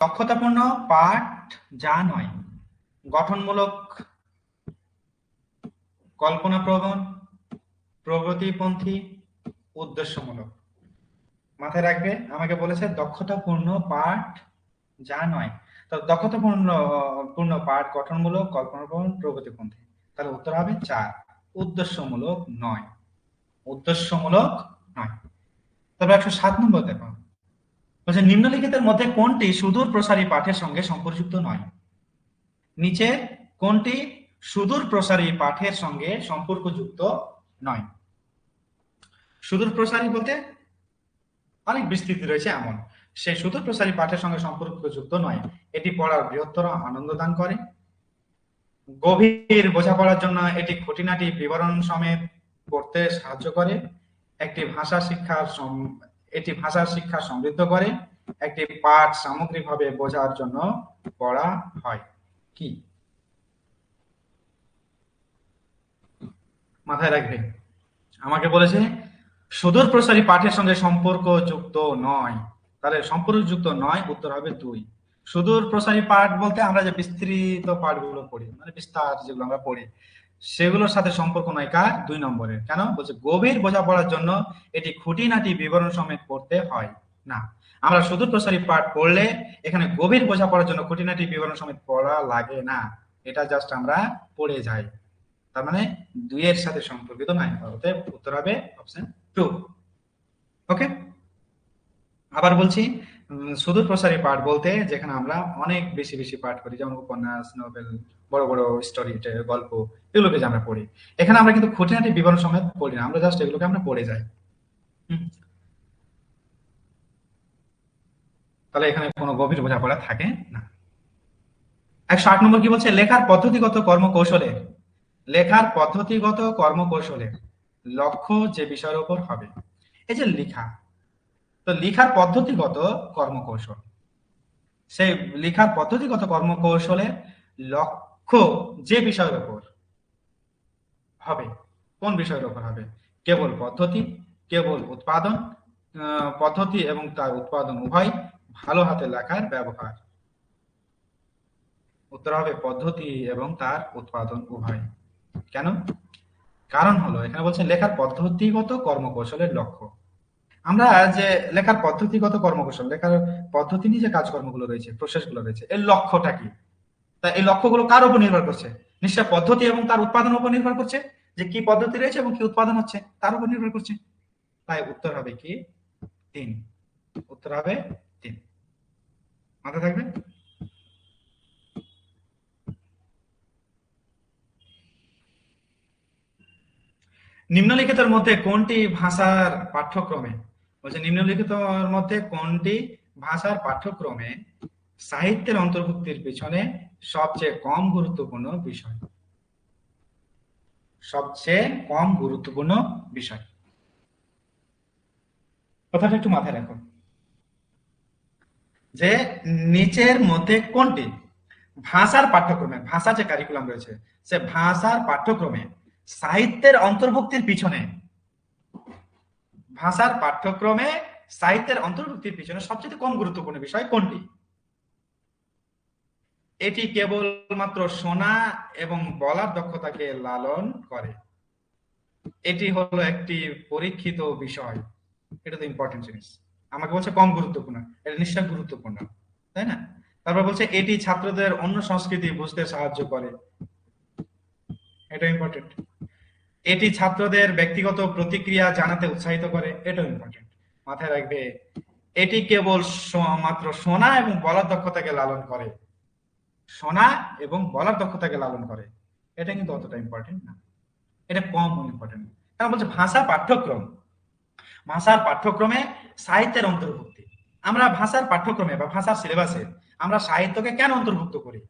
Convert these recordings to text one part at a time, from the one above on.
দক্ষতাপূর্ণ পাঠ যা নয়, গঠনমূলক, কল্পনাপ্রবণ, প্রগতিপন্থী, উদ্দেশ্যমূলক। মাথায় রাখবে, আমাকে বলেছে দক্ষতাপূর্ণ পাঠ যা নয়। তো দক্ষতাপূর্ণ পাঠ গঠনমূলক, কল্পনাপ্রবণ, প্রগতিপন্থী। তাহলে উত্তর হবে 4, উদ্দেশ্যমূলক নয়। উদ্দেশ্যমূলক নয়। তবে 107 নম্বর দেখো, বলছে নিম্নলিখিতের মধ্যে কোনটি সুদূর প্রসারী পাঠের সঙ্গে সম্পর্কযুক্ত নয়? নিচে কোনটি সুদূর প্রসারী পাঠের সঙ্গে সম্পর্কযুক্ত নয়? সুদূর প্রসারী বলতে অনেক বিস্তৃতি রয়েছে এমন, সেই সুদূর প্রসারী পাঠের সঙ্গে সম্পর্কযুক্ত নয়। এটি পড়ার বৃহত্তর আনন্দ দান করে, গভীর বোঝাপড়ার জন্য এটি খুঁটিনাটি বিবরণ সমেত পড়তে সাহায্য করে, এটি ভাষা শিক্ষা সমৃদ্ধ করে, একটি পাঠ সামগ্রিকভাবে বোঝার জন্য পড়া হয়। কি? মাথায় রাখবে, আমাকে বলেছে সুদূর প্রসারী পাঠের সঙ্গে সম্পর্কযুক্ত নয়। তাহলে সম্পর্কযুক্ত নয়, উত্তর হবে 2। সুদূর প্রসারী পাঠ বলতে আমরা যে বিস্তৃত পাঠগুলো পড়ি, মানে বিস্তার যেগুলো আমরা পড়ি, সেগুলোর সাথে সম্পর্ক নয়। কার? 2 নম্বরের। কেন? বলছে গভীর বোঝাপড়ার জন্য এটি খুঁটিনাটি বিবরণ সমেত পড়তে হয় না। আমরা সুদূর প্রসারী পাঠ পড়লে এখানে গভীর বোঝাপড়ার জন্য খুঁটিনাটি বিবরণ সমেত পড়া লাগে না, এটা জাস্ট আমরা পড়ে যাই। তার মানে 2 এর সাথে সম্পর্কিত নয়। অতএব উত্তর হবে অপশন 2। ওকে, আবার বলছি, সুদূর প্রসারী পাঠ বলতে যেখানে আমরা অনেক বেশি বেশি পাঠ করি, যেমন উপন্যাস, নোবেল, বড় বড় স্টোরি, গল্প, এগুলোকে যে আমরা পড়ি, এখানে আমরা কিন্তু খুঁটিনাটি বিবরণ সমেত পড়ি না, আমরা জাস্ট এগুলোকে আমরা পড়ে যাই। তাহলে এখানে কোনো গভীর বোঝাপড়া থাকে না। 108 নম্বর কি বলছে? লেখার পদ্ধতিগত কর্মকৌশলের লক্ষ্য যে বিষয়ের উপর হবে। এই যে লেখা, তো লেখার পদ্ধতিগত কর্মকৌশল, সেই লেখার পদ্ধতিগত কর্মকৌশলের লক্ষ্য যে বিষয়ের উপর হবে। কোন বিষয়ের উপর হবে? কেবল পদ্ধতি, কেবল উৎপাদন, পদ্ধতি এবং তার উৎপাদন উভয়, ভালো হাতে লেখার ব্যবহার। উত্তর হবে পদ্ধতি এবং তার উৎপাদন উভয়। কেন? কারণ হলো এখানে বলছে লেখার পদ্ধতিগত কর্মকৌশলের লক্ষ্য। আমরা যে লেখার পদ্ধতিগত কর্মকৌশল, লেখার পদ্ধতি নিয়ে যে কাজকর্মগুলো রয়েছে, প্রসেসগুলো রয়েছে, এর লক্ষ্যটা কি? তা এই লক্ষ্যগুলো কার উপর নির্ভর করছে? নিশ্চয় পদ্ধতি এবং তার উৎপাদনের উপর নির্ভর করছে, যে কি পদ্ধতি রয়েছে এবং কি উৎপাদন হচ্ছে তার উপর নির্ভর করছে। তাই উত্তর হবে কি? 3। উত্তর হবে 3। মাথায় থাকবে। নিম্নলিখিতের মধ্যে কোনটি ভাষার পাঠ্যক্রমে, বলছে নিম্নলিখিতের মধ্যে কোনটি ভাষার পাঠ্যক্রমে সাহিত্যের অন্তর্ভুক্তির পিছনে সবচেয়ে কম গুরুত্বপূর্ণ বিষয়? সবচেয়ে কম গুরুত্বপূর্ণ বিষয়, কথাটা একটু মাথায় রাখো, যে নিচের মধ্যে কোনটি ভাষার পাঠ্যক্রমে, ভাষা যে কারিকুলাম রয়েছে সে ভাষার পাঠ্যক্রমে সাহিত্যের অন্তর্ভুক্তির পিছনে, ভাষার পাঠ্যক্রমে সাহিত্যের অন্তর্ভুক্তির পিছনে সবচেয়ে কম গুরুত্বপূর্ণ বিষয় কোনটি? এটি কেবলমাত্র শোনা এবং বলার দক্ষতাকে লালন করে। এটি হলো একটি পরীক্ষিত বিষয়। এটা তো ইম্পর্টেন্ট জিনিস। আমাকে বলছে কম গুরুত্বপূর্ণ, এটা নিশ্চয় গুরুত্বপূর্ণ, তাই না? তারপর বলছে এটি ছাত্রদের অন্য সংস্কৃতি বুঝতে সাহায্য করে। এটা ইম্পর্টেন্ট। এটি ছাত্রদের ব্যক্তিগত প্রতিক্রিয়া জানাতে উৎসাহিত করে। এটা ইম্পর্টেন্ট, মাথায় রাখবে। এটি কেবল মাত্র শোনা এবং বলার দক্ষতাকে লালন করে। শোনা এবং বলার দক্ষতাকে লালন করে, এটা কিন্তু অতটা ইম্পর্টেন্ট না, এটা কম ইম্পর্টেন্ট। কারণ বলছে ভাষা পাঠ্যক্রম, ভাষার পাঠ্যক্রমে সাহিত্যের অন্তর্ভুক্তি। আমরা ভাষার পাঠ্যক্রমে বা ভাষার সিলেবাসে আমরা সাহিত্যকে কেন অন্তর্ভুক্ত করি?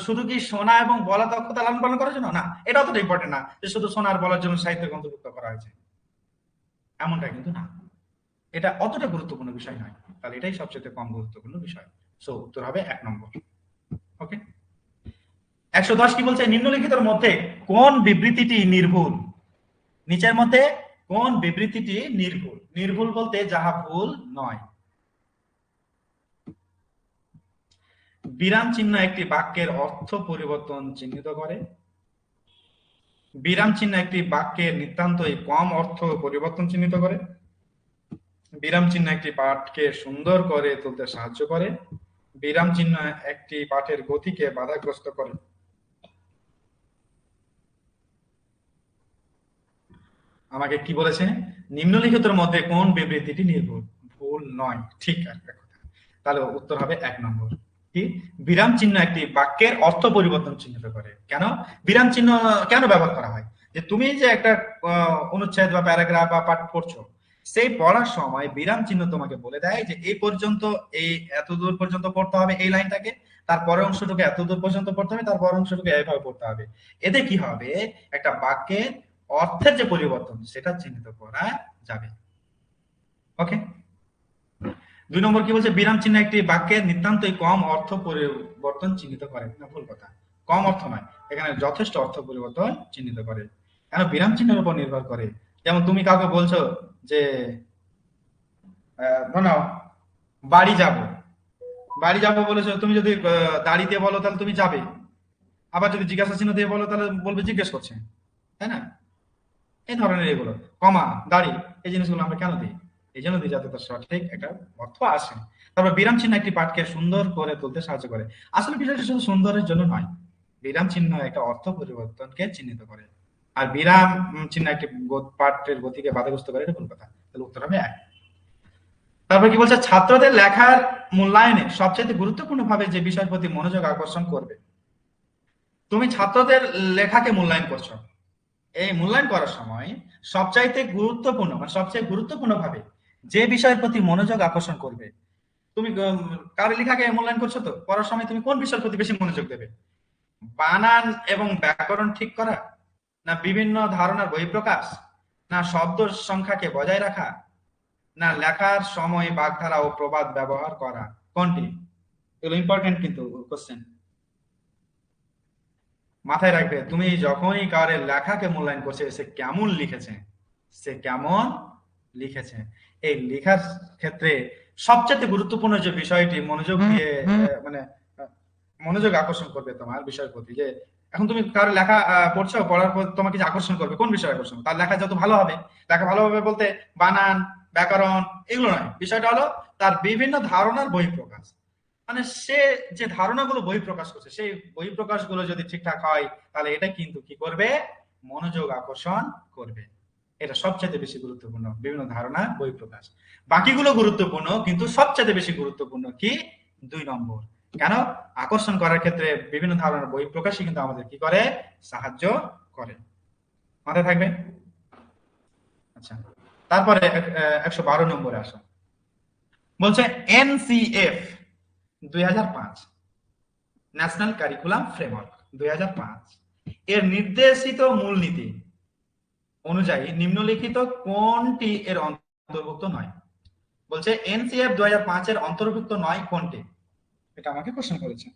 শুধু কি শোনা এবং বলার দক্ষতা লালন পালন করার জন্য? না, এটা অতটা ইম্পর্টেন্ট না যে শুধু শোনার বলার জন্য সাহিত্যকে অন্তর্ভুক্ত করা হয়েছে, এমনটা কিন্তু না। এটা অতটা গুরুত্বপূর্ণ বিষয় নয়। তাহলে এটাই সবচেয়ে কম গুরুত্বপূর্ণ বিষয়। সো উত্তর হবে 1 নম্বর। ওকে, 110 কি বলছে? নিম্নলিখিতের মধ্যে কোন বিবৃতিটি নির্ভুল? নিচের মধ্যে কোন বিবৃতিটি নির্ভুল? নির্ভুল বলতে যাহা ভুল নয়। বিরাম চিহ্ন একটি বাক্যের অর্থ পরিবর্তন চিহ্নিত করে। বিরাম চিহ্ন একটি বাক্যের নিতান্তই কম অর্থ পরিবর্তন চিহ্নিত করে। বিরাম চিহ্ন একটি পাঠকে সুন্দর করে তুলতে সাহায্য করে। বিরাম চিহ্ন একটি পাঠের গতিকে বাধাগ্রস্ত করে। আমাকে কি বলেছে, নিম্নলিখিতের মধ্যে কোন বিবৃতিটি নির্ভুল? ভুল নয়, ঠিক আছে। তাহলে উত্তর হবে 1 নম্বর। কি, বিরাম চিহ্ন একটি বাক্যের অর্থ পরিবর্তন চিহ্নিত করে। কেন বিরাম চিহ্ন কেন ব্যবহার করা হয়? যে তুমি যে একটা অনুচ্ছেদ বা প্যারাগ্রাফ বা পাঠ পড়ছো, সেই পড়ার সময় বিরাম চিহ্ন তোমাকে বলে দেয় যে এই পর্যন্ত, এই এত দূর পর্যন্ত পড়তে হবে এই লাইনটাকে, তারপরের অংশটুকু এত দূর পর্যন্ত পড়তে হবে, তারপর অংশটুকু এইভাবে পড়তে হবে। এতে কি হবে, একটা বাক্যের অর্থের যে পরিবর্তন সেটা চিহ্নিত করা যাবে। ওকে। 2 নম্বর কি বলছে, বিরাম চিহ্ন একটি বাক্যের নিতান্তই কম অর্থ পরিবর্তন চিহ্নিত করে। না, ভুল কথা, কম অর্থ নয়, এখানে যথেষ্ট অর্থ পরিবর্তন চিহ্নিত করে। কেন বিরাম চিহ্নের উপর নির্ভর করে। যেমন তুমি কাউকে বলছো যে নাও বাড়ি যাব, বাড়ি যাব বলেছো, তুমি যদি দাড়ি দিয়ে বলো তাহলে তুমি যাবে, আবার যদি জিজ্ঞাসা চিহ্ন দিয়ে বলো তাহলে বলবে জিজ্ঞেস করছে, তাই না? এই ধরনের এগুলো কমা দাড়ি, এই জিনিসগুলো আমরা কেন দিই? এই জন্য দিই যাতে তার সঠিক একটা অর্থ আসে। তারপর বিরাম চিহ্ন একটি পাঠকে সুন্দর করে তুলতে সাহায্য করে। আসলে বিষয়টা শুধু সুন্দরের জন্য নয়, বিরাম চিহ্ন একটা অর্থ পরিবর্তনকে চিহ্নিত করে। আর বিরাম চিহ্ন একটি পাঠের গতিকে বাধাগ্রস্ত করে, এটা ভুল কথা। তাহলে উত্তর হবে 1। তারপর কি বলছে, ছাত্রদের লেখার মূল্যায়নে সবচেয়ে গুরুত্বপূর্ণ ভাবে যে বিষয়ের প্রতি মনোযোগ আকর্ষণ করবে। তুমি ছাত্রদের লেখাকে মূল্যায়ন করছো, এই মূল্যায়ন করার সময় সবচাইতে গুরুত্বপূর্ণ, মানে সবচেয়ে গুরুত্বপূর্ণ ভাবে যে বিষয়ের প্রতি মনোযোগ আকর্ষণ করবে। তুমি কারো লেখাকে মূল্যায়ন করছো, তো পড়ার সময় তুমি কোন বিষয়ের প্রতি বেশি মনোযোগ দেবে? বানান এবং ব্যাকরণ ঠিক করা, না বিভিন্ন ধারণার বহিঃপ্রকাশ, না শব্দ সংখ্যাকে বজায় রাখা, না লেখার সময় বাগধারা ও প্রবাদ ব্যবহার করা? কোনটি? এগুলো ইম্পর্টেন্ট কিন্তু কোশ্চেন, মাথায় রাখবে। তুমি যখনই কারোর লেখাকে মূল্যায়ন করছে, সে কেমন লিখেছে, সে কেমন লিখেছে, এই লেখার ক্ষেত্রে সবচেয়ে গুরুত্বপূর্ণ যে বিষয়টি মনোযোগ দিয়ে মানে মনোযোগ আকর্ষণ করবে তোমার বিষয়ের প্রতি, যে এখন তুমি কারো লেখা পড়ছো, পড়ার পর তোমাকে যে আকর্ষণ করবে কোন বিষয় আকর্ষণ, তার লেখা যত ভালো হবে। লেখা ভালো হবে বলতে বানান ব্যাকরণ এগুলো নয়, বিষয়টা হলো তার বিভিন্ন ধারণার বহিঃপ্রকাশ। মানে সে যে ধারণাগুলো বহিঃপ্রকাশ করছে, সেই বহিঃপ্রকাশ গুলো যদি ঠিকঠাক হয়, তাহলে এটা কিন্তু কি করবে, মনোযোগ আকর্ষণ করবে। এটা সবচেয়ে বেশি গুরুত্বপূর্ণ, বিভিন্ন ধারণা বহিঃপ্রকাশ। বাকিগুলো গুরুত্বপূর্ণ, কিন্তু সবচেয়ে বেশি গুরুত্বপূর্ণ কি 2 নম্বর। কেন? আকর্ষণ করার ক্ষেত্রে বিভিন্ন ধারণার বহিঃপ্রকাশই কিন্তু আমাদের কি করে, সাহায্য করে। মাথায় থাকবে। আচ্ছা, তারপরে 112 নম্বরে আসো। বলছে এনসিএফ 2005, ন্যাশনাল কারিকুলাম ফ্রেমওয়ার্ক 2005 এর নির্দেশিত মূলনীতি অনুযায়ী নিম্নলিখিত কোনটি এর অন্তর্ভুক্ত নয়? বলছে এনসিএফ 2005 এর অন্তর্ভুক্ত নয় কোনটি? এটা আমাকে প্রশ্ন করেছে।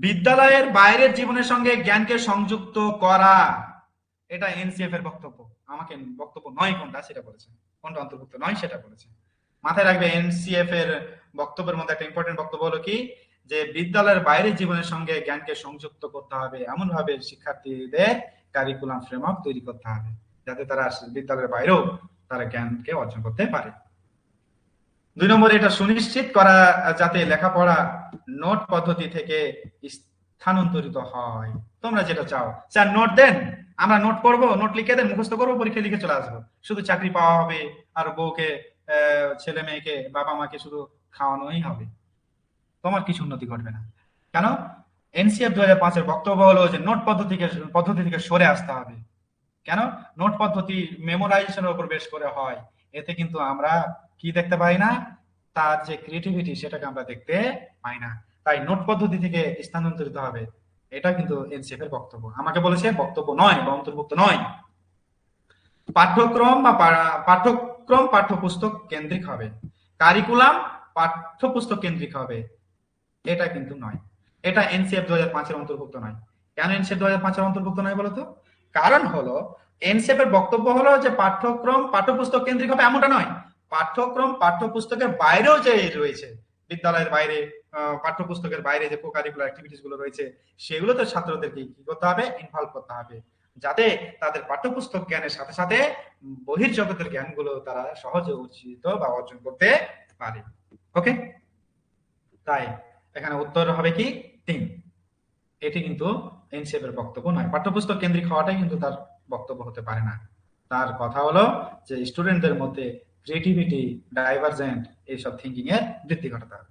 বিদ্যালয়ের বাইরের জীবনের সঙ্গে জ্ঞানকে সংযুক্ত করা, এটা এনসিএফ এর বক্তব্য। আমাকে বক্তব্য নয় কোনটা সেটা বলেছে, কোনটা অন্তর্ভুক্ত নয় সেটা বলেছে। মাথায় রাখবে, এনসিএফ এর বক্তব্যের মধ্যে একটা ইম্পর্টেন্ট বক্তব্য হলো কি, যে বিদ্যালয়ের বাইরের জীবনের সঙ্গে জ্ঞানকে সংযুক্ত করতে হবে, এমন ভাবে শিক্ষার্থীদের কারিকুলাম ফ্রেমওয়ার্ক তৈরি করতে হবে যাতে তারা বিদ্যালয়ের বাইরেও তারা জ্ঞানকে অর্জন করতে পারে। 2 নম্বরে এটা সুনিশ্চিত করা যাতে লেখাপড়া নোট পদ্ধতি থেকে স্থানান্তরিত হয়। তোমরা যেটা চাও, স্যার নোট দেন, আমরা নোট পড়বো, নোট লিখে দেন, মুখস্থ করবো, পরীক্ষা লিখে চলে আসবো, শুধু চাকরি পাওয়া হবে আর বউকে ছেলে মেয়েকে বাবা মাকে শুধু খাওয়ানোই হবে, তোমার কিছু উন্নতি ঘটবে না। কেন? এনসিএফ 2005 এর বক্তব্য হলো যে নোট পদ্ধতি থেকে সরে আসতে হবে। কেন? নোট পদ্ধতি মেমোরাইজেশনের উপর বেশ করে হয়, এতে কিন্তু আমরা কি দেখতে পাই না, তার যে ক্রিয়েটিভিটি সেটাকে আমরা দেখতে পাই না। তাই নোট পদ্ধতি থেকে স্থানান্তরিত হবে, এটা কিন্তু এনসিএফ এর বক্তব্য। আমাকে বলেছে বক্তব্য নয় বা অন্তর্ভুক্ত নয়। পাঠ্যক্রম পাঠ্যপুস্তক কেন্দ্রিক হবে, কারিকুলাম পাঠ্যপুস্তক কেন্দ্রিক হবে, এটা কিন্তু নয়। এটা এনসিএফ 2005 এর অন্তর্ভুক্ত নয়। কেন এনসিএফ 2005 এর অন্তর্ভুক্ত নয় বলতো? কারণ হলো এনসিএফ এর বক্তব্য হলো যে পাঠ্যক্রম পাঠ্যপুস্তক কেন্দ্রিক হবে, এমনটা নয়। পাঠ্যক্রম পাঠ্যপুস্তকের বাইরেও যে রয়েছে, বিদ্যালয়ের বাইরে পাঠ্যপুস্তকের বাইরে যে কো কারিকুলার অ্যাক্টিভিটিস গুলো রয়েছে সেগুলোতে ছাত্রদেরকে কি করতে হবে, ইনভলভ করতে হবে, যাতে তাদের পাঠ্যপুস্তক জ্ঞানের সাথে সাথে বহির্জগতের জ্ঞানগুলো তারা সহজে অর্জিত বা অর্জন করতে পারে। ওকে, তাই এখানে উত্তর হবে কি 3। এটি কিন্তু এনসিএফ এর বক্তব্য নয়, পাঠ্যপুস্তক কেন্দ্রিক হওয়াটাই কিন্তু তার বক্তব্য হতে পারে না। তার কথা হলো যে স্টুডেন্টদের মধ্যে ক্রিয়েটিভিটি, ডাইভারজেন্ট এইসব থিঙ্কিং এর বৃদ্ধি ঘটাতে হবে।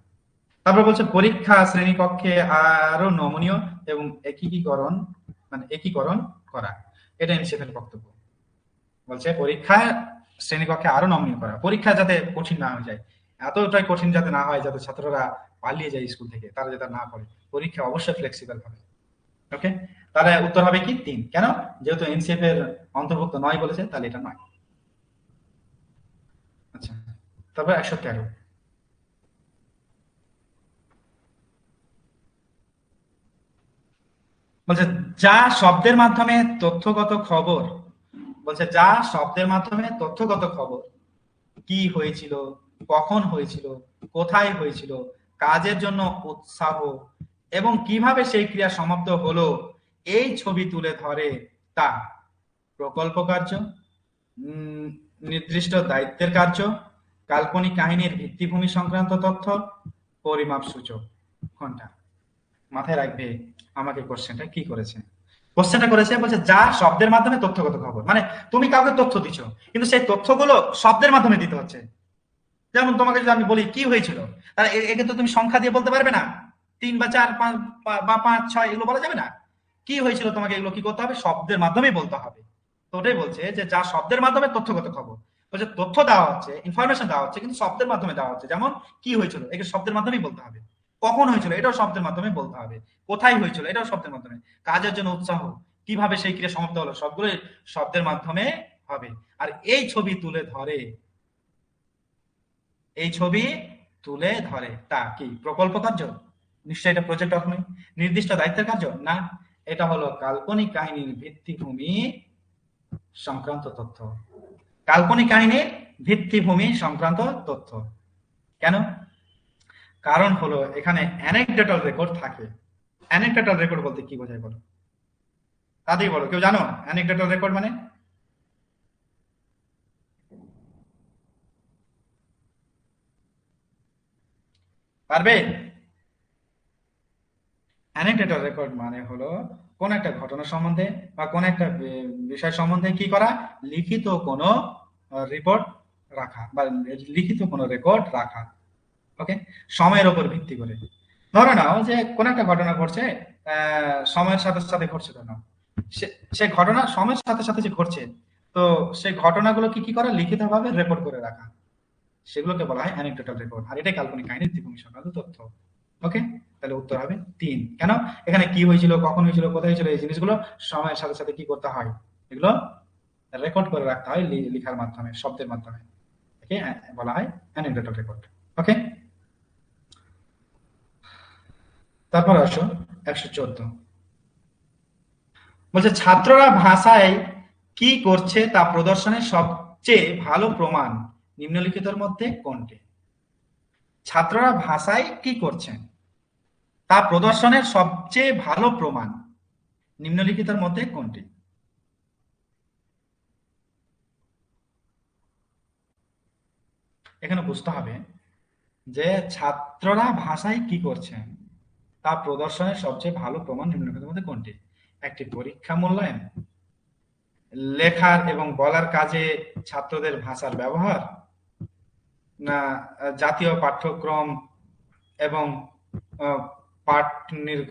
তারপর বলছে পরীক্ষা শ্রেণীকক্ষে আরো নমনীয় এবং একীকরণ করা, এটা এনসিএফ এর বক্তব্য। বলছে পরীক্ষা শ্রেণীকক্ষে আরো নমনীয় করা, পরীক্ষা যাতে কঠিন না হয়ে যায়, এতটাই কঠিন যাতে না হয় যাতে ছাত্ররা পালিয়ে যায় স্কুল থেকে, তারা যাতে না পড়ে, পরীক্ষা অবশ্যই ফ্লেক্সিবল হবে। ওকে, তাহলে উত্তর হবে কি 3, কেন? যেহেতু এনসিএফ এর অন্তর্ভুক্ত নয় বলেছে, তাহলে এটা নয়। আচ্ছা, তারপর 113 বলছে যা শব্দের মাধ্যমে তথ্যগত খবর, বলছে যা শব্দের মাধ্যমে তথ্যগত খবর, কি হয়েছিল, কখন হয়েছিল, কোথায় হয়েছিল, কাজের জন্য উৎসাহ এবং কিভাবে সেই ক্রিয়া সমাপ্ত হলো, এই ছবি তুলে ধরে, তা প্রকল্প কার্য, নির্দিষ্ট দায়িত্বের কার্য, কাল্পনিক কাহিনীর ভিত্তিভূমি সংক্রান্ত তথ্য, পরিমাপ সূচক। কোনটা? মাথায় রাখবে আমাকে কোশ্চেনটা কি করেছে। কোশ্চেনটা করেছে বলছে যা শব্দের মাধ্যমে তথ্যগত খবর, মানে তুমি কাউকে তথ্য দিচ্ছ কিন্তু সেই তথ্যগুলো শব্দের মাধ্যমে দিতে হচ্ছে। যেমন তোমাকে যদি আমি বলি কি হয়েছিল, তাহলে একে তো তুমি সংখ্যা দিয়ে বলতে পারবে না, 3 বা 4 বা 5 6 এগুলো বলা যাবে না। কি হয়েছিল তোমাকে এগুলো কি করতে হবে, শব্দের মাধ্যমেই বলতে হবে। তো ওটাই বলছে যে যা শব্দের মাধ্যমে তথ্যগত খবর, বলছে তথ্য দেওয়া হচ্ছে, ইনফরমেশন দেওয়া হচ্ছে, কিন্তু শব্দের মাধ্যমে দেওয়া হচ্ছে। যেমন কি হয়েছিল, একে শব্দের মাধ্যমেই বলতে হবে। কখন হয়েছিল, এটাও শব্দের মাধ্যমে বলতে হবে। কোথায় হয়েছিল, এটাও শব্দের মাধ্যমে। কাজের জন্য উৎসাহ, কিভাবে সেই ক্রিয়া সমাপ্ত হলো, সবগুলো শব্দের মাধ্যমে হবে। আর এই ছবি তুলে ধরে, এই ছবি তুলে ধরে, তা কি প্রকল্প কার্য? নিশ্চয়ই এটা প্রজেক্ট অফ নয়। নির্দিষ্ট দায়িত্বের কার্য না, এটা হলো কাল্পনিক কাহিনীর ভিত্তিভূমি সংক্রান্ত তথ্য। কাল্পনিক কাহিনীর ভিত্তিভূমি সংক্রান্ত তথ্য কেন? কারণ হলো এখানে অ্যানেকডোটাল রেকর্ড থাকে। অ্যানেকডোটাল রেকর্ড বলতে কি বোঝায় বলো, তাতেই বলো, কেউ জানো অ্যানেকডোটাল রেকর্ড মানে? পারবে? অ্যানেকডোটাল রেকর্ড মানে হলো কোন একটা ঘটনা সম্বন্ধে বা কোন একটা বিষয় সম্বন্ধে কি করা, লিখিত কোনো রিপোর্ট রাখা বা লিখিত কোনো রেকর্ড রাখা। ওকে, সময়ের উপর ভিত্তি করে। ধরে নাও যে কোন একটা ঘটনা ঘটছে, সময়ের সাথে সাথে ঘটছে, ধরে নাও সে ঘটনা সময়ের সাথে সাথে যে ঘটছে, তো সেই ঘটনাগুলো কি কি করা, লিখিতভাবে রেকর্ড করে রাখা, সেগুলোকে বলা হয় অ্যানেকডোটাল রেকর্ড। আর এটাই কাল্পনিক কাহিনীর ভিত্তিভূমি সংক্রান্ত তথ্য। ওকে, তাহলে উত্তর হবে 3। কেন? এখানে কি হয়েছিল, কখন হয়েছিল, কোথায় হয়েছিল, এই জিনিসগুলো সময়ের সাথে সাথে কি করতে হয়, এগুলো রেকর্ড করে রাখতে হয় লিখার মাধ্যমে, শব্দের মাধ্যমে। একে বলা হয় অ্যানেকডোটাল রেকর্ড। ওকে, তারপর আসো 114। বলছে ছাত্ররা ভাষায় কি করছে তা প্রদর্শনের সবচেয়ে ভালো প্রমাণ নিম্নলিখিতের মধ্যে কোনটি? ছাত্ররা ভাষায় কি করছেন তা প্রদর্শনের সবচেয়ে ভালো প্রমাণ নিম্নলিখিতের মধ্যে কোনটি? এখানে বুঝতে হবে যে ছাত্ররা ভাষায় কি করছে তা প্রদর্শনের সবচেয়ে ভালো প্রমাণ নিম্নলিখিতের মধ্যে কোনটি? একটি পরীক্ষা মূল্যায়ন, লেখার এবং বলার কাজে ছাত্রদের ভাষার ব্যবহার, না জাতীয় পাঠ্যক্রম এবং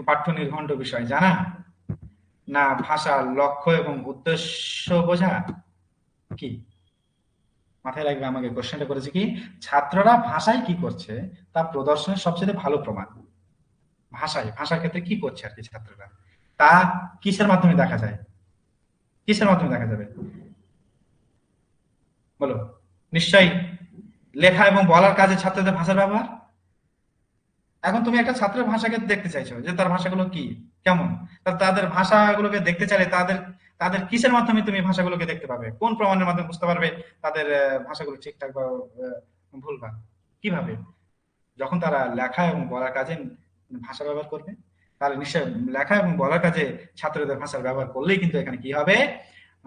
পাঠ্য নির্ঘণ্ট বিষয় জানা, না ভাষার লক্ষ্য এবং উদ্দেশ্য বোঝা। কি মাথায় রাখবে, আমাকে কোশ্চেনটা করেছে কি, ছাত্ররা ভাষায় কি করছে তা প্রদর্শনের সবচেয়ে ভালো প্রমাণ। ভাষার ক্ষেত্রে কি করছে আর কি ছাত্ররা, তা কিসের মাধ্যমে দেখা যায়, কিসের মাধ্যমে দেখা যাবে বলো? নিশ্চয়ই লেখা এবং বলার কাজে ছাত্রদের ভাষার ব্যবহার। এখন তুমি একটা ছাত্রের ভাষাকে দেখতে চাইছো যে তার ভাষাগুলো কি, কেমন, তাদের ভাষাগুলোকে দেখতে চাইলে তাদের তাদের কিসের মাধ্যমে তুমি ভাষাগুলোকে দেখতে পাবে, কোন প্রমাণের মাধ্যমে বুঝতে পারবে তাদের ভাষাগুলো ঠিকঠাক বা ভুলভাল, কিভাবে? যখন তারা লেখা এবং বলার কাজে ভাষা ব্যবহার করবে, তাহলে নিশ্চয় লেখা এবং বলার কাজে ছাত্রদের ভাষার ব্যবহার করলেই কিন্তু এখানে কি হবে,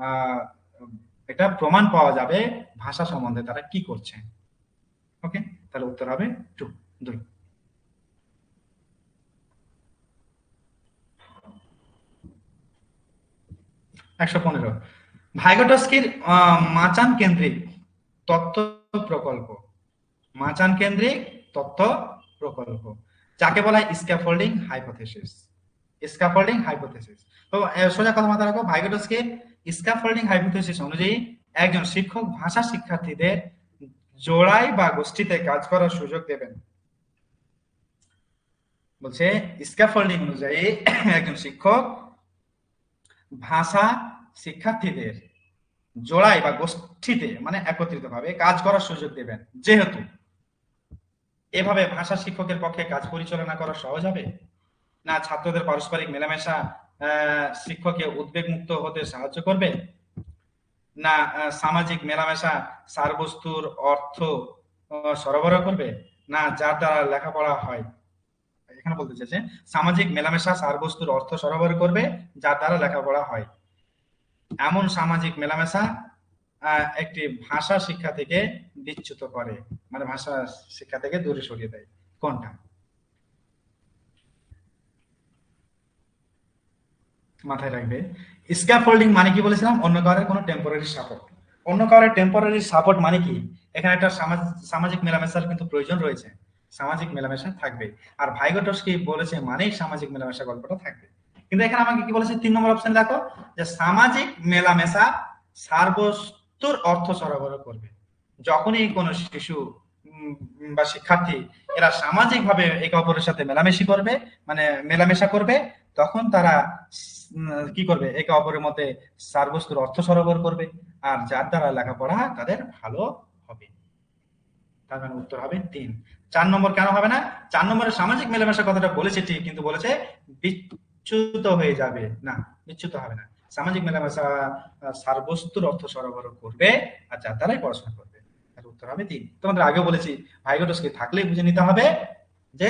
আহ একটা প্রমাণ পাওয়া যাবে ভাষা সম্বন্ধে তারা কি করছে। ওকে, তাহলে উত্তর হবে 2। 115 ভাইগোটস্কির মাচান কেন্দ্রিক তত্ত্ব প্রকল্প, মাচান কেন্দ্রিক তথ্য প্রকল্প, যাকে বলা হয় স্ক্যাফোল্ডিং হাইপোথেসিস। স্ক্যাফোল্ডিং হাইপোথেসিস, তো সোজা কথা মাথায় রাখো, ভাইগোটস্কির স্ক্যাফোল্ডিং হাইপোথেসিস অনুযায়ী একজন শিক্ষক ভাষা শিক্ষার্থীদের জোড়ায় বা গোষ্ঠীতে কাজ করার সুযোগ দেবেন। বলছে স্ক্যাফোল্ডিং অনুযায়ী একজন শিক্ষক ভাষা শিক্ষার্থীদের জোড়ায় বা গোষ্ঠীতে মানে একত্রিত ভাবে কাজ করার সুযোগ দেবেন, যেহেতু এভাবে ভাষা শিক্ষকের পক্ষে কাজ পরিচালনা করা সহজ হবে না, ছাত্রদের পারস্পরিক মেলামেশা শিক্ষককে উদ্বেগ মুক্ত হতে সাহায্য করবে না, সামাজিক মেলামেশা সারবস্তুর অর্থ সরবরাহ করবে না, যার দ্বারা লেখাপড়া হয়। এখানে বলতে চাইছে সামাজিক মেলামেশা সারবস্তুর অর্থ সরবরাহ করবে যার দ্বারা লেখাপড়া হয়। এমন সামাজিক মেলামেশা একটি ভাষা শিক্ষা থেকে বিচ্যুত করে, মানে ভাষা শিক্ষা থেকে দূরে সরিয়ে দেয়। কোনটা? মাথায় রাখবে, স্ক্যাফোল্ডিং মানে কি বলেছিলাম, অন্য কারোর কোনো টেম্পোরারি সাপোর্ট। অন্য কারোর টেম্পোরারি সাপোর্ট মানে কি, এখানে একটা সামাজিক মেলামেশার কিন্তু প্রয়োজন রয়েছে, সামাজিক মেলামেশা থাকবে। আর ভাইগোটস্কি বলেছে মানেই সামাজিক মেলামেশা গল্পটা থাকবে। কিন্তু এখানে আমাকে কি বলেছে 3 নম্বর অপশন দেখো, যে সামাজিক মেলামেশা সারবস্তুর অর্থ সরবরাহ করবে। যখনই কোনো শিশু বা শিক্ষার্থী এরা সামাজিক ভাবে একে অপরের সাথে মেলামেশা করবে, তখন তারা কি করবে, একে অপরের মধ্যে সারবস্তুর অর্থ সরবরাহ করবে, আর যার দ্বারা লেখাপড়া তাদের ভালো হবে। তার মানে উত্তর হবে 3। 4 নম্বর কেন হবে না? 4 নম্বরে সামাজিক মেলামেশা কথাটা বলেছে ঠিক, কিন্তু বলেছে বিচ্যুত হয়ে যাবে না, বিচ্যুত হবে না। সামাজিক মেলামেশা সারবস্তুর অর্থ সরবরাহ করবে আর যার দ্বারাই পড়াশোনা করবে। তার উত্তর হবে 3। তোমাদের আগেও বলেছি ভাইগোটস্কি থাকলেই বুঝে নিতে হবে যে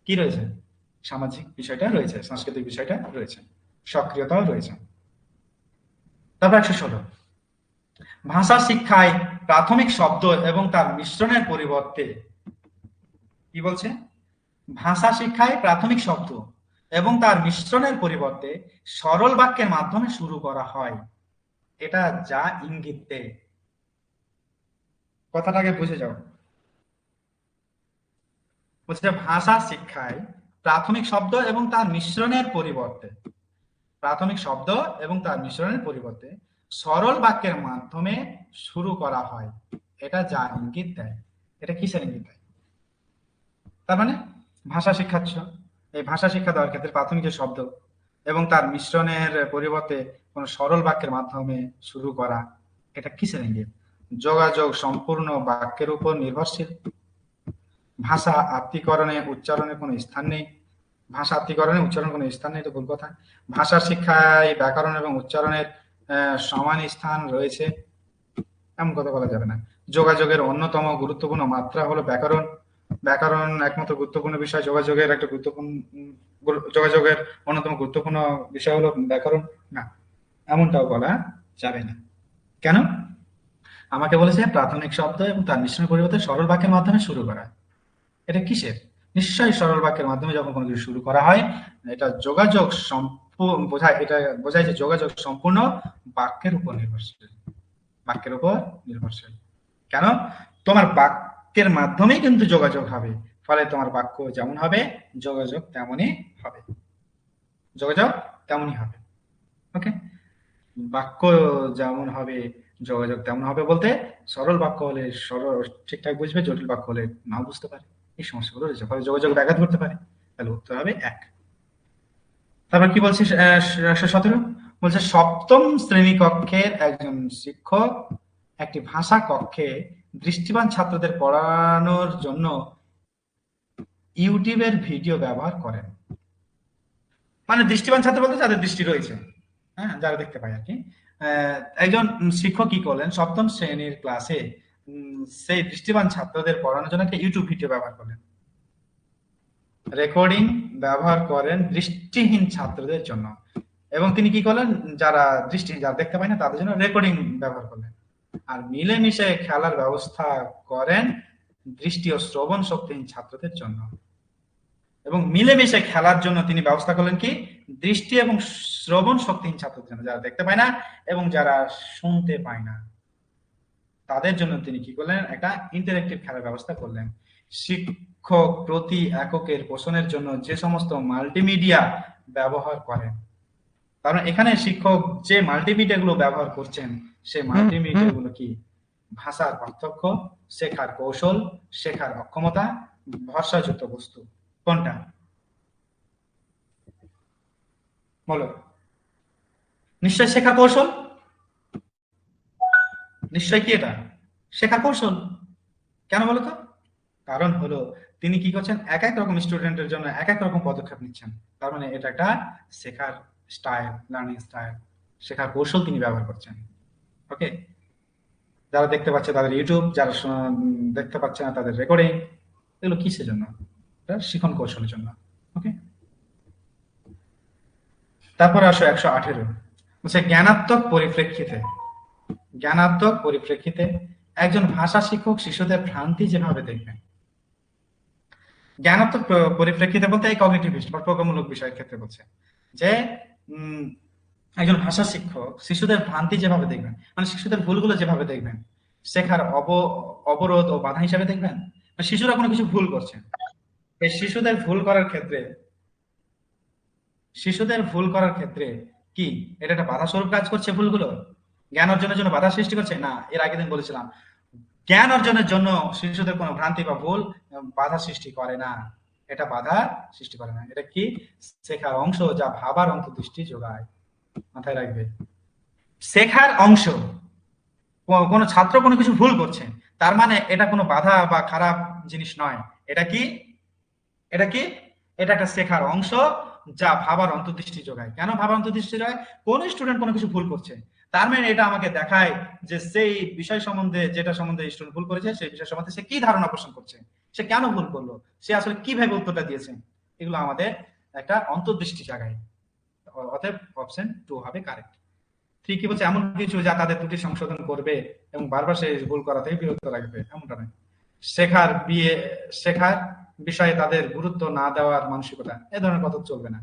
কি রয়েছে, সামাজিক বিষয়টা রয়েছে, সাংস্কৃতিক বিষয়টা রয়েছে, সক্রিয়তাও রয়েছে। তারপর 116 ভাষা শিক্ষায় প্রাথমিক শব্দ এবং তার মিশ্রণের পরিবর্তে, কি বলছে, ভাষা শিক্ষায় প্রাথমিক শব্দ এবং তার মিশ্রণের পরিবর্তে সরল বাক্যের মাধ্যমে শুরু করা হয়। এটা যা ইঙ্গিত দেয়, কথাটাকে বুঝে যাও। বলছে ভাষা শিক্ষায় প্রাথমিক শব্দ এবং তার মিশ্রণের পরিবর্তে, প্রাথমিক শব্দ এবং তার মিশ্রণের পরিবর্তে সরল বাক্যের মাধ্যমে শুরু করা হয়। এটা যা ইঙ্গিত দেয়। এটা কিসের ইঙ্গিত দেয়? তার মানে ভাষা শিক্ষাচ্ছ, এই ভাষা শিক্ষা দেওয়ার ক্ষেত্রে প্রাথমিক যে শব্দ এবং তার মিশ্রণের পরিবর্তে কোন সরল বাক্যের মাধ্যমে শুরু করা, এটা কিসের ইঙ্গিত? যোগাযোগ সম্পূর্ণ বাক্যের উপর নির্ভরশীল। ভাষা আত্মীকরণে উচ্চারণের কোনো স্থান নেই। ভাষা আত্মীকরণে উচ্চারণ কোনো স্থান নেই, তো ভুল কথা। ভাষার শিক্ষায় ব্যাকরণ এবং উচ্চারণের সমান স্থান রয়েছে, এমন কথা বলা যাবে না। যোগাযোগের অন্যতম গুরুত্বপূর্ণ মাত্রা হলো ব্যাকরণ। ব্যাকরণ একমাত্র গুরুত্বপূর্ণ বিষয়, যোগাযোগের একটা যোগাযোগের অন্যতম গুরুত্বপূর্ণ বিষয় হলো ব্যাকরণ না, এমনটাও বলা যাবে না। কেন? আমাকে বলেছে প্রাথমিক শব্দ এবং তার মিশ্রণ পরিবর্তে সরল বাক্যের মাধ্যমে শুরু করা। এটা কিসের? নিশ্চয়ই সরল বাক্যের মাধ্যমে যখন কোনো কিছু শুরু করা হয়, এটা যোগাযোগ বোঝায়, এটা বোঝায় যে যোগাযোগ সম্পূর্ণ বাক্যের উপর নির্ভরশীল, বাক্যের উপর নির্ভরশীল। কেন? তোমার বাক্যের মাধ্যমেই কিন্তু যোগাযোগ হবে, ফলে তোমার বাক্য যেমন হবে যোগাযোগ তেমনই হবে, যোগাযোগ তেমনই হবে। ওকে, বাক্য যেমন হবে যোগাযোগ তেমন হবে বলতে সরল বাক্য হলে সরল ঠিকঠাক বুঝবে, জটিল বাক্য হলে নাও বুঝতে পারে, এই সমস্যাগুলো রয়েছে, ফলে যোগাযোগ ব্যাঘাত ঘটতে পারে। তাহলে উত্তর হবে 1। তারপর কি বলছে 117, বলছে সপ্তম শ্রেণী কক্ষের একজন শিক্ষক একটি ভাষা কক্ষে দৃষ্টিবান ছাত্রদের পড়ানোর জন্য ইউটিউবের ভিডিও ব্যবহার করেন। মানে দৃষ্টিবান ছাত্র বলতে যাদের দৃষ্টি রয়েছে, হ্যাঁ, যারা দেখতে পায় আর কি। একজন শিক্ষক কি করলেন, সপ্তম শ্রেণীর ক্লাসে সেই দৃষ্টিবান ছাত্রদের পড়ানোর জন্য একটা ইউটিউব ভিডিও ব্যবহার করলেন। রেকর্ডিং ব্যবহার করেন দৃষ্টিহীন ছাত্রদের জন্য, এবং তিনি কি করলেন, যারা দৃষ্টিহীন, যারা দেখতে পায় না তাদের জন্য রেকর্ডিং ব্যবহার করলেন। আর মিলেমিশে খেলার ব্যবস্থা করেন দৃষ্টি ও শ্রবণ শক্তিহীন ছাত্রদের জন্য। এবং মিলেমিশে খেলার জন্য তিনি ব্যবস্থা করলেন কি, দৃষ্টি এবং শ্রবণ শক্তিহীন ছাত্রদের জন্য, যারা দেখতে পায় না এবং যারা শুনতে পায় না তাদের জন্য তিনি কি করলেন, একটা ইন্টারেক্টিভ খেলার ব্যবস্থা করলেন। শিক্ষক প্রতি এককের পোষণের জন্য যে সমস্ত মাল্টিমিডিয়া ব্যবহার করেন, কারণ এখানে শিক্ষক যে মাল্টিমিডিয়া গুলো ব্যবহার করছেন, সেই মাল্টিমিডিয়া গুলো কি, ভাষার পার্থক্য, শেখার কৌশল, শেখার অক্ষমতা, ভরসাযুক্ত বস্তু। কোনটা বলো? নিশ্চয় শেখার কৌশল, নিশ্চয় কি এটা শেখার কৌশল। কেন বলো তো? কারণ হলো তিনি কি করছেন, এক এক রকম স্টুডেন্টের জন্য এক এক রকম পদক্ষেপ নিচ্ছেন। তার মানে এটা একটা শেখার স্টাইল, লার্নিং স্টাইল, শেখার কৌশল তিনি ব্যবহার করছেন। ওকে, যারা দেখতে পাচ্ছে তাদের ইউটিউব, যারা দেখতে পাচ্ছে না তাদের রেকর্ডিং, এগুলো কিসের জন্য? এটা শিখন কৌশলের জন্য। ওকে, তারপর আসো 118 বলছে জ্ঞানাত্মক পরিপ্রেক্ষিতে। জ্ঞানাত্মক পরিপ্রেক্ষিতে একজন ভাষা শিক্ষক শিশুদের ভ্রান্তি যেভাবে দেখবেন। জ্ঞানাত্মক পরিপ্রেক্ষিতে বলতে এই কগনিটিভিস্ট বা প্রজ্ঞামূলক বিষয়ের ক্ষেত্রে বলছে যে একজন ভাষা শিক্ষক শিশুদের ভ্রান্তি যেভাবে দেখবেন, মানে শিশুদের ভুলগুলো যেভাবে দেখবেন, শেখার অবরোধ ও বাধা হিসাবে দেখবেন। মানে শিশুরা কোনো কিছু ভুল করছে, এই শিশুদের ভুল করার ক্ষেত্রে, শিশুদের ভুল করার ক্ষেত্রে কি এটা একটা বাধা স্বরূপ কাজ করছে? ভুলগুলো জ্ঞান অর্জনের জন্য বাধা সৃষ্টি করছে না। এর আগের দিন বলেছিলাম, জ্ঞান অর্জনের জন্য শিশুদের কোনো ভ্রান্তি বা ভুল বাধা সৃষ্টি করে না, এটা বাধা সৃষ্টি করে না। এটা কি, শেখার অংশ যা ভাবার অন্তর্দৃষ্টি যোগায়। মাথায় রাখবে, শেখার অংশ। কোনো ছাত্র কোনো কিছু ভুল করছে, তার মানে এটা কোনো বাধা বা খারাপ জিনিস নয়। এটা কি, এটা কি, এটা একটা শেখার অংশ যা ভাবার অন্তর্দৃষ্টি যোগায়। কেন ভাবার অন্তর্দৃষ্টি যোগায়? কোন স্টুডেন্ট কোনো কিছু ভুল করছে, তার মানে এটা আমাকে দেখায় যে সেই বিষয় সম্বন্ধে, যেটা সম্বন্ধে স্টুডেন্ট ভুল করেছে, সেই বিষয় সম্বন্ধে সে কি ধারণা পোষণ করছে, সে কেন ভুল করলো, সে আসলে কিভাবে উত্তরটা দিয়েছে, এগুলো আমাদের একটা অন্তর্দৃষ্টি জাগায়। অতএব অপশন 2 হবে কারেক্ট। 3 কি বলছে, এমন কিছু যা তাদের ত্রুটি সংশোধন করবে এবং বারবার সেই ভুল করা থেকে বিরত রাখবে, এমনটা নয়। শেখার বিষয়ে তাদের গুরুত্ব না দেওয়ার মানসিকতা, এ ধরনের কথা চলবে না।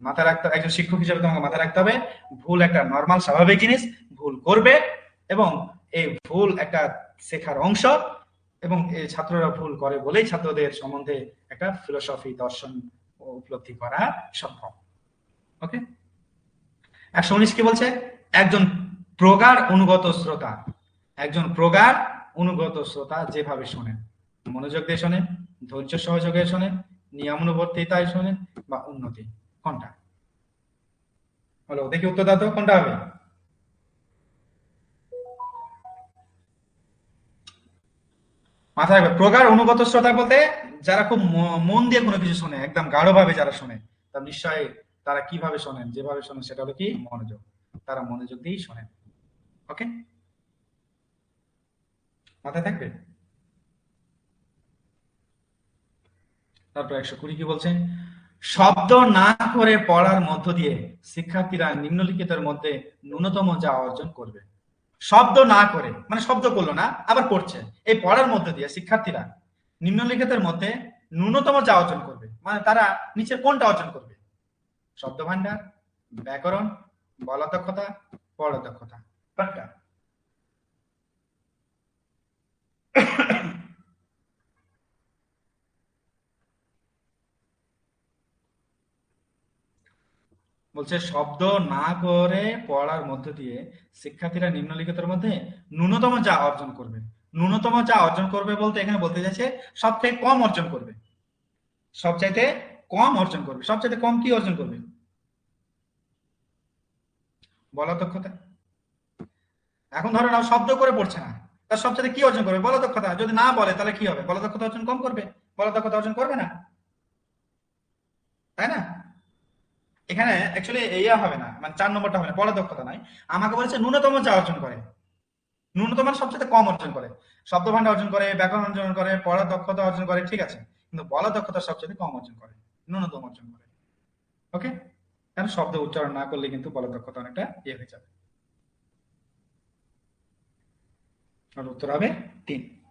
মাথায় রাখতে, একজন শিক্ষক হিসেবে তোমাকে মাথায় রাখতে হবে, ভুল একটা নর্মাল স্বাভাবিক জিনিস, ভুল করবে, এবং এই ভুল একটা শেখার অংশ, এবং এই ছাত্ররা ভুল করে বলেই ছাত্রদের সম্বন্ধে একটা ফিলোসফি, দর্শন উপলব্ধি করা সম্ভব। ওকে, 119 কি বলছে, একজন প্রগাঢ় অনুগত শ্রোতা। একজন প্রগাঢ় অনুগত শ্রোতা যেভাবে শোনেন, মনোযোগ দিয়ে শোনেন, ধৈর্য সহযোগে শোনেন, নিয়মানুবর্তিতায় শোনেন, বা উন্নতি, কোনটা বলো দেখি, উত্তর দাও তো, কোনটা হবে? মাথায় রাখবে, প্রগাঢ় অনুগত শ্রোতা বলতে যারা খুব মন দিয়ে কোনো কিছু শোনে, একদম গাঢ়ভাবে যারা শোনে, তার নিশ্চয়ই তারা কিভাবে শোনেন, যেভাবে শোনেন, সেটা হলো কি, মনোযোগ। তারা মনোযোগ দিয়েই শোনেন। ওকে, মাথায় থাকবে। তারপর 120 কি বলছে, শব্দ না করে পড়ার মধ্য দিয়ে শিক্ষার্থীরা নিম্নলিখিতের মধ্যে ন্যূনতম যা অর্জন করবে। শব্দ না করে মানে শব্দ করলো না, আবার পড়ছে, এই পড়ার মধ্য দিয়ে শিক্ষার্থীরা নিম্নলিখিতের মধ্যে ন্যূনতম যা অর্জন করবে, মানে তারা নিচে কোনটা অর্জন করবে? শব্দ ভান্ডার, ব্যাকরণ, বলা দক্ষতা, পড়া দক্ষতা, কোনটা? বলছে শব্দ না করে পড়ার মধ্য দিয়ে শিক্ষার্থীরা নিম্নলিখিতের মধ্যে ন্যূনতম যা অর্জন করবে। ন্যূনতম যা অর্জন করবে বলতে এখানে বলতে চাইছে সব থেকে কম অর্জন করবে, সবচাইতে কম অর্জন করবে। সবচাইতে কম কি অর্জন করবে? বলা দক্ষতা। এখন ধরো নাও শব্দ করে পড়ছে না, তার সবচাইতে কি অর্জন করবে? বলা দক্ষতা। যদি না বলে তাহলে কি হবে? বলা দক্ষতা অর্জন কম করবে, বলা দক্ষতা অর্জন করবে না, তাই না? এখানে অ্যাকচুয়ালি ইয়া হবে না, মানে 4 নম্বরটা হবে না, পড়া দক্ষতা নাই। আমাকে বলেছে ন্যূনতম যা অর্জন করে, ন্যূনতম সবচেয়ে কম অর্জন করে, শব্দ ভান্ডার অর্জন করে, ব্যাকরণ অর্জন করে, পড়ার দক্ষতা অর্জন করে, ঠিক আছে। কিন্তু বলার দক্ষতা সবচেয়ে কম অর্জন করে, ন্যূনতম অর্জন করে। ওকে, কারণ শব্দ উচ্চারণ না করলে কিন্তু বলার দক্ষতা অনেকটা ইয়ে হয়ে যাবে। আর উত্তর হবে 3।